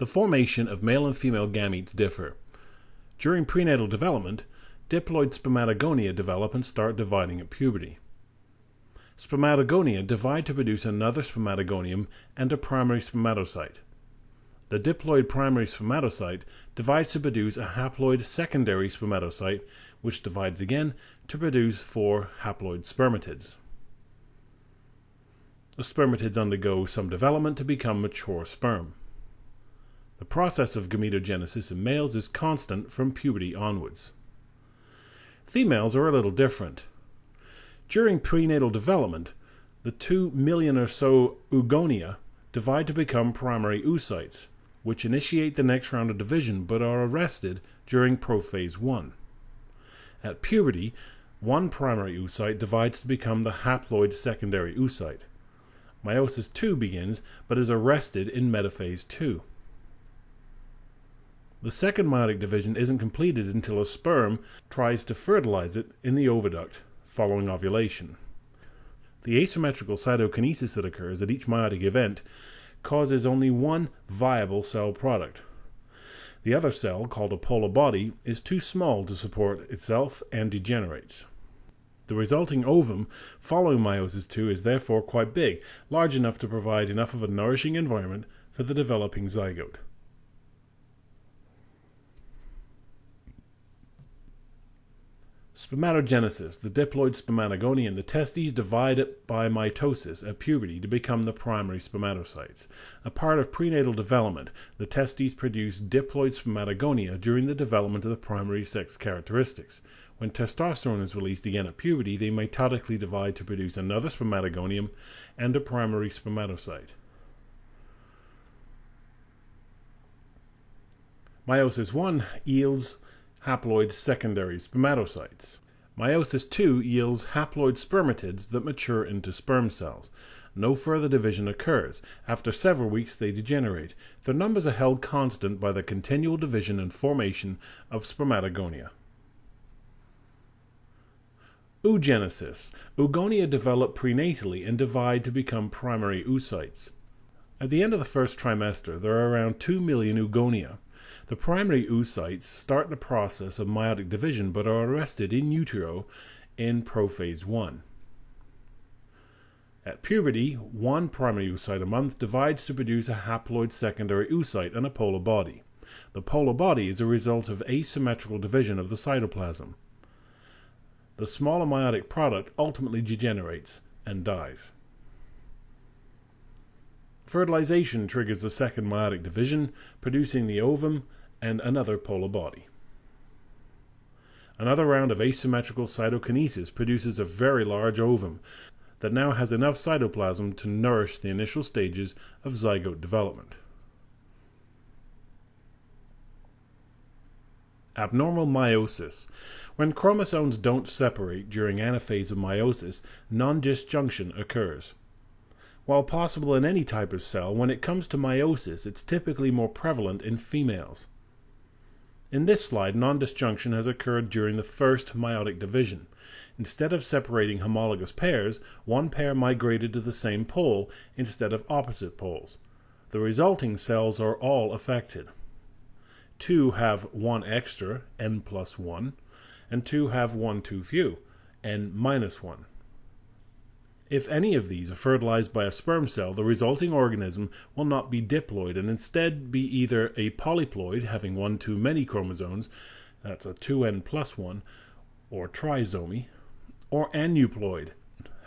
The formation of male and female gametes differ. During prenatal development, diploid spermatogonia develop and start dividing at puberty. Spermatogonia divide to produce another spermatogonium and a primary spermatocyte. The diploid primary spermatocyte divides to produce a haploid secondary spermatocyte, which divides again to produce 4 haploid spermatids. The spermatids undergo some development to become mature sperm. The process of gametogenesis in males is constant from puberty onwards. Females are a little different. During prenatal development, the 2 million or so oogonia divide to become primary oocytes, which initiate the next round of division but are arrested during prophase 1. At puberty, 1 primary oocyte divides to become the haploid secondary oocyte. Meiosis II begins but is arrested in metaphase 2. The second meiotic division isn't completed until a sperm tries to fertilize it in the oviduct following ovulation. The asymmetrical cytokinesis that occurs at each meiotic event causes only one viable cell product. The other cell, called a polar body, is too small to support itself and degenerates. The resulting ovum following meiosis II is therefore quite big, large enough to provide enough of a nourishing environment for the developing zygote. Spermatogenesis. The diploid spermatogonia in the testes divide by mitosis at puberty to become the primary spermatocytes. A part of prenatal development, the testes produce diploid spermatogonia during the development of the primary sex characteristics. When testosterone is released again at puberty, they mitotically divide to produce another spermatogonium and a primary spermatocyte. Meiosis I yields haploid secondary spermatocytes. Meiosis II yields haploid spermatids that mature into sperm cells. No further division occurs. After several weeks they degenerate. Their numbers are held constant by the continual division and formation of spermatogonia. Oogenesis. Oogonia develop prenatally and divide to become primary oocytes. At the end of the first trimester, there are around 2 million oogonia. The primary oocytes start the process of meiotic division but are arrested in utero in prophase 1. At puberty, 1 primary oocyte a month divides to produce a haploid secondary oocyte and a polar body. The polar body is a result of asymmetrical division of the cytoplasm. The smaller meiotic product ultimately degenerates and dies. Fertilization triggers the second meiotic division, producing the ovum and another polar body. Another round of asymmetrical cytokinesis produces a very large ovum that now has enough cytoplasm to nourish the initial stages of zygote development. Abnormal meiosis. When chromosomes don't separate during anaphase of meiosis, non-disjunction occurs. While possible in any type of cell, when it comes to meiosis, it's typically more prevalent in females. In this slide, non-disjunction has occurred during the first meiotic division. Instead of separating homologous pairs, one pair migrated to the same pole instead of opposite poles. The resulting cells are all affected. 2 have 1 extra, n+1, and 2 have 1 too few, n-1. If any of these are fertilized by a sperm cell, the resulting organism will not be diploid and instead be either a polyploid, having 1 too many chromosomes, that's a 2n+1, or trisomy, or aneuploid,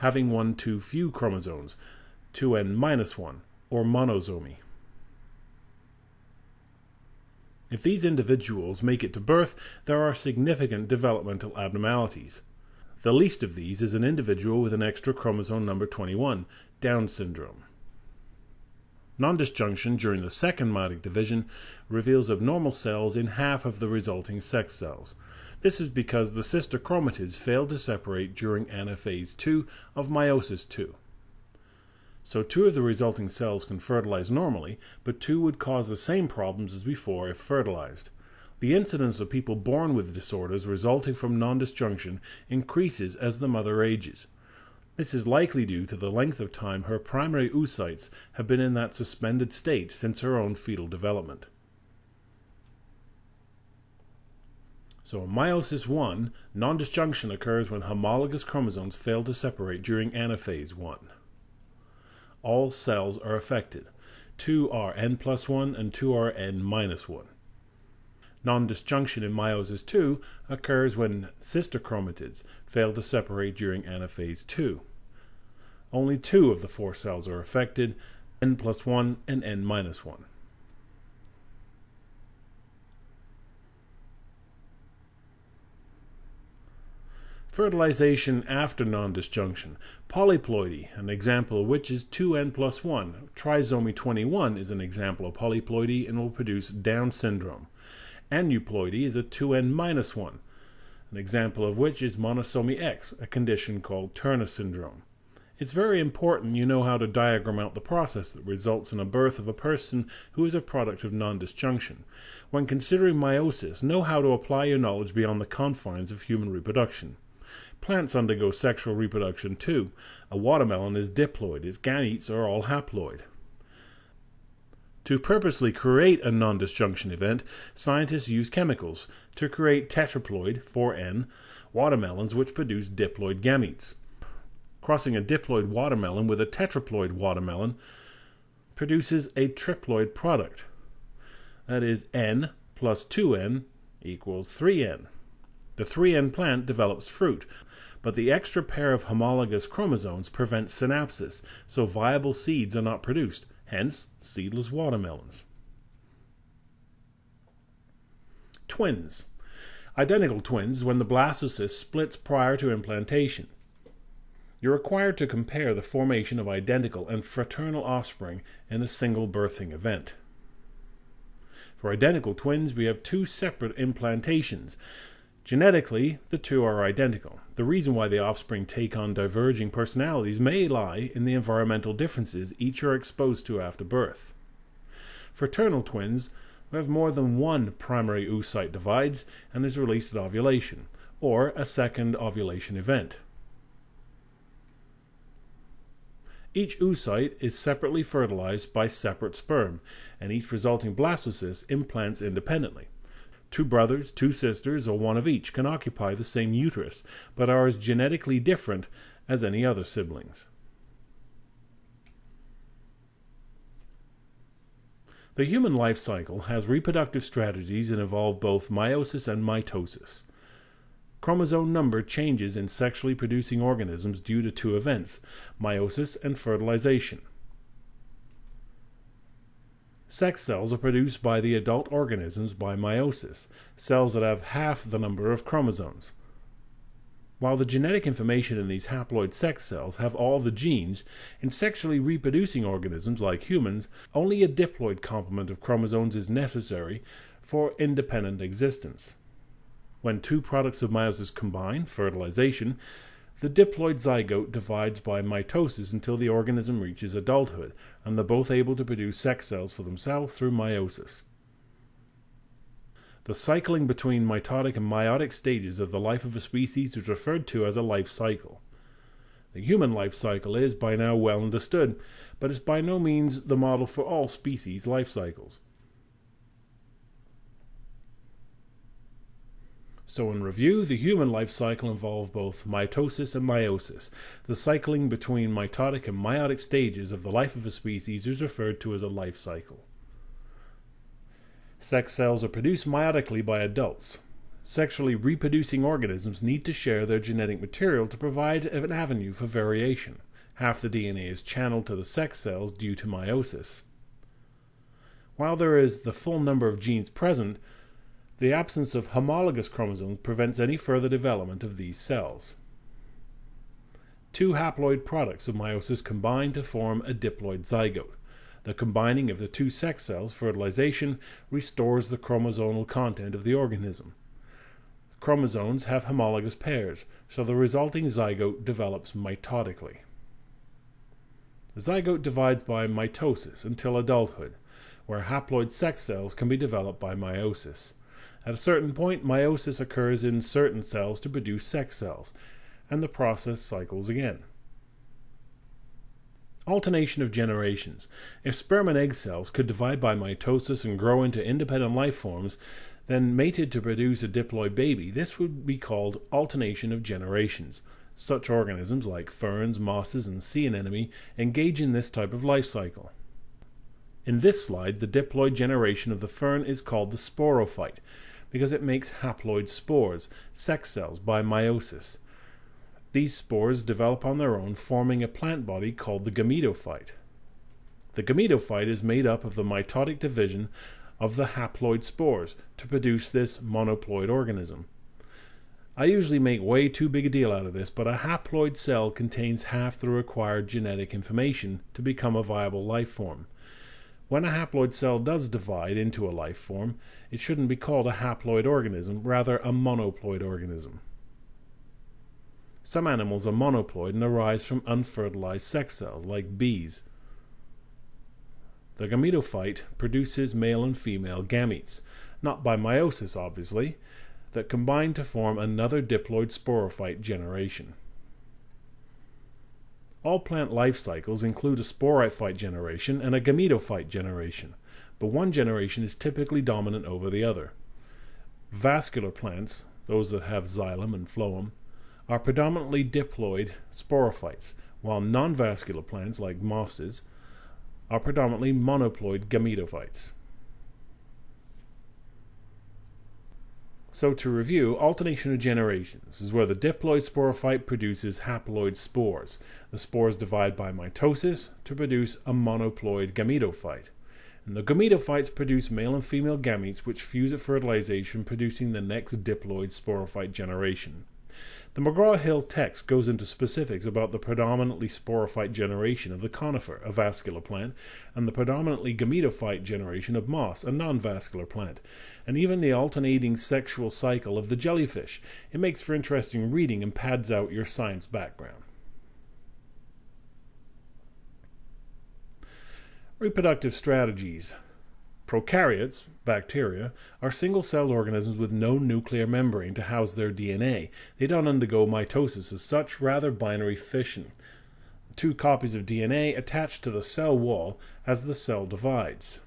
having 1 too few chromosomes, 2n-1, or monosomy. If these individuals make it to birth, there are significant developmental abnormalities. The least of these is an individual with an extra chromosome number 21, Down syndrome. Non-disjunction during the second meiotic division reveals abnormal cells in half of the resulting sex cells. This is because the sister chromatids failed to separate during anaphase 2 of meiosis II. So 2 of the resulting cells can fertilize normally, but 2 would cause the same problems as before if fertilized. The incidence of people born with disorders resulting from non-disjunction increases as the mother ages. This is likely due to the length of time her primary oocytes have been in that suspended state since her own fetal development. So in meiosis 1, non-disjunction occurs when homologous chromosomes fail to separate during anaphase 1. All cells are affected. 2 are n+1 and 2 are n-1. Non-disjunction in meiosis 2 occurs when sister chromatids fail to separate during anaphase 2. Only 2 of the 4 cells are affected, n+1 and n-1. Fertilization after non-disjunction. Polyploidy, an example of which is 2n+1. Trisomy 21 is an example of polyploidy and will produce Down syndrome. Aneuploidy is a 2n-1, an example of which is monosomy X, a condition called Turner syndrome. It's very important you know how to diagram out the process that results in a birth of a person who is a product of non-disjunction. When considering meiosis, know how to apply your knowledge beyond the confines of human reproduction. Plants undergo sexual reproduction too. A watermelon is diploid, its gametes are all haploid. To purposely create a non-disjunction event, scientists use chemicals to create tetraploid, 4N, watermelons which produce diploid gametes. Crossing a diploid watermelon with a tetraploid watermelon produces a triploid product. That is, N plus 2N equals 3N. The 3N plant develops fruit, but the extra pair of homologous chromosomes prevents synapsis, so viable seeds are not produced. Hence, seedless watermelons. Twins. Identical twins when the blastocyst splits prior to implantation. You're required to compare the formation of identical and fraternal offspring in a single birthing event. For identical twins, we have 2 separate implantations. Genetically, the 2 are identical. The reason why the offspring take on diverging personalities may lie in the environmental differences each are exposed to after birth. Fraternal twins have more than one primary oocyte divides and is released at ovulation, or a second ovulation event. Each oocyte is separately fertilized by separate sperm, and each resulting blastocyst implants independently. 2 brothers, 2 sisters, or 1 of each can occupy the same uterus, but are as genetically different as any other siblings. The human life cycle has reproductive strategies that involve both meiosis and mitosis. Chromosome number changes in sexually producing organisms due to 2 events, meiosis and fertilization. Sex cells are produced by the adult organisms by meiosis, cells that have half the number of chromosomes. While the genetic information in these haploid sex cells have all the genes, in sexually reproducing organisms like humans, only a diploid complement of chromosomes is necessary for independent existence. When 2 products of meiosis combine, fertilization, the diploid zygote divides by mitosis until the organism reaches adulthood, and they're both able to produce sex cells for themselves through meiosis. The cycling between mitotic and meiotic stages of the life of a species is referred to as a life cycle. The human life cycle is by now well understood, but is by no means the model for all species' life cycles. So in review, the human life cycle involves both mitosis and meiosis. The cycling between mitotic and meiotic stages of the life of a species is referred to as a life cycle. Sex cells are produced meiotically by adults. Sexually reproducing organisms need to share their genetic material to provide an avenue for variation. Half the DNA is channeled to the sex cells due to meiosis. While there is the full number of genes present, the absence of homologous chromosomes prevents any further development of these cells. 2 haploid products of meiosis combine to form a diploid zygote. The combining of the 2 sex cells, fertilization, restores the chromosomal content of the organism. Chromosomes have homologous pairs, so the resulting zygote develops mitotically. The zygote divides by mitosis until adulthood, where haploid sex cells can be developed by meiosis. At a certain point, meiosis occurs in certain cells to produce sex cells, and the process cycles again. Alternation of generations. If sperm and egg cells could divide by mitosis and grow into independent life forms, then mated to produce a diploid baby, this would be called alternation of generations. Such organisms like ferns, mosses, and sea anemone engage in this type of life cycle. In this slide, the diploid generation of the fern is called the sporophyte because it makes haploid spores, sex cells, by meiosis. These spores develop on their own, forming a plant body called the gametophyte. The gametophyte is made up of the mitotic division of the haploid spores to produce this monoploid organism. I usually make way too big a deal out of this, but a haploid cell contains half the required genetic information to become a viable life form. When a haploid cell does divide into a life form, it shouldn't be called a haploid organism, rather a monoploid organism. Some animals are monoploid and arise from unfertilized sex cells, like bees. The gametophyte produces male and female gametes, not by meiosis obviously, that combine to form another diploid sporophyte generation. All plant life cycles include a sporophyte generation and a gametophyte generation, but one generation is typically dominant over the other. Vascular plants, those that have xylem and phloem, are predominantly diploid sporophytes, while non-vascular plants like mosses are predominantly monoploid gametophytes. So to review, alternation of generations is where the diploid sporophyte produces haploid spores. The spores divide by mitosis to produce a monoploid gametophyte. And the gametophytes produce male and female gametes which fuse at fertilization, producing the next diploid sporophyte generation. The McGraw-Hill text goes into specifics about the predominantly sporophyte generation of the conifer, a vascular plant, and the predominantly gametophyte generation of moss, a non-vascular plant, and even the alternating sexual cycle of the jellyfish. It makes for interesting reading and pads out your science background. Reproductive strategies. Prokaryotes, bacteria, are single-celled organisms with no nuclear membrane to house their DNA. They don't undergo mitosis as such, rather binary fission. Two copies of DNA attach to the cell wall as the cell divides.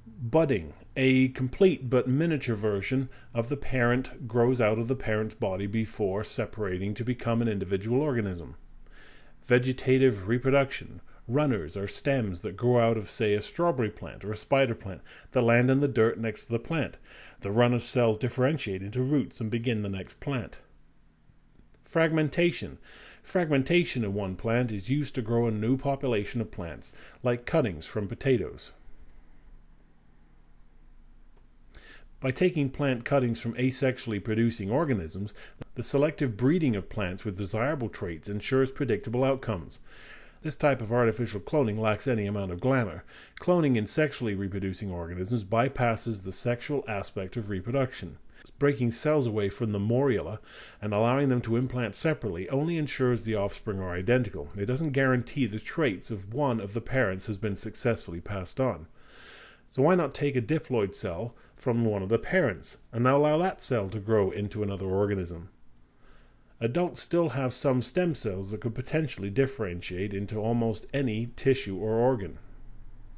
Budding, a complete but miniature version of the parent, grows out of the parent's body before separating to become an individual organism. Vegetative reproduction. Runners are stems that grow out of, say, a strawberry plant or a spider plant that land in the dirt next to the plant. The runner cells differentiate into roots and begin the next plant. Fragmentation. Fragmentation in one plant is used to grow a new population of plants, like cuttings from potatoes. By taking plant cuttings from asexually producing organisms, the selective breeding of plants with desirable traits ensures predictable outcomes. This type of artificial cloning lacks any amount of glamour. Cloning in sexually reproducing organisms bypasses the sexual aspect of reproduction. Breaking cells away from the morula and allowing them to implant separately only ensures the offspring are identical. It doesn't guarantee the traits of one of the parents has been successfully passed on. So why not take a diploid cell from one of the parents and allow that cell to grow into another organism? Adults still have some stem cells that could potentially differentiate into almost any tissue or organ.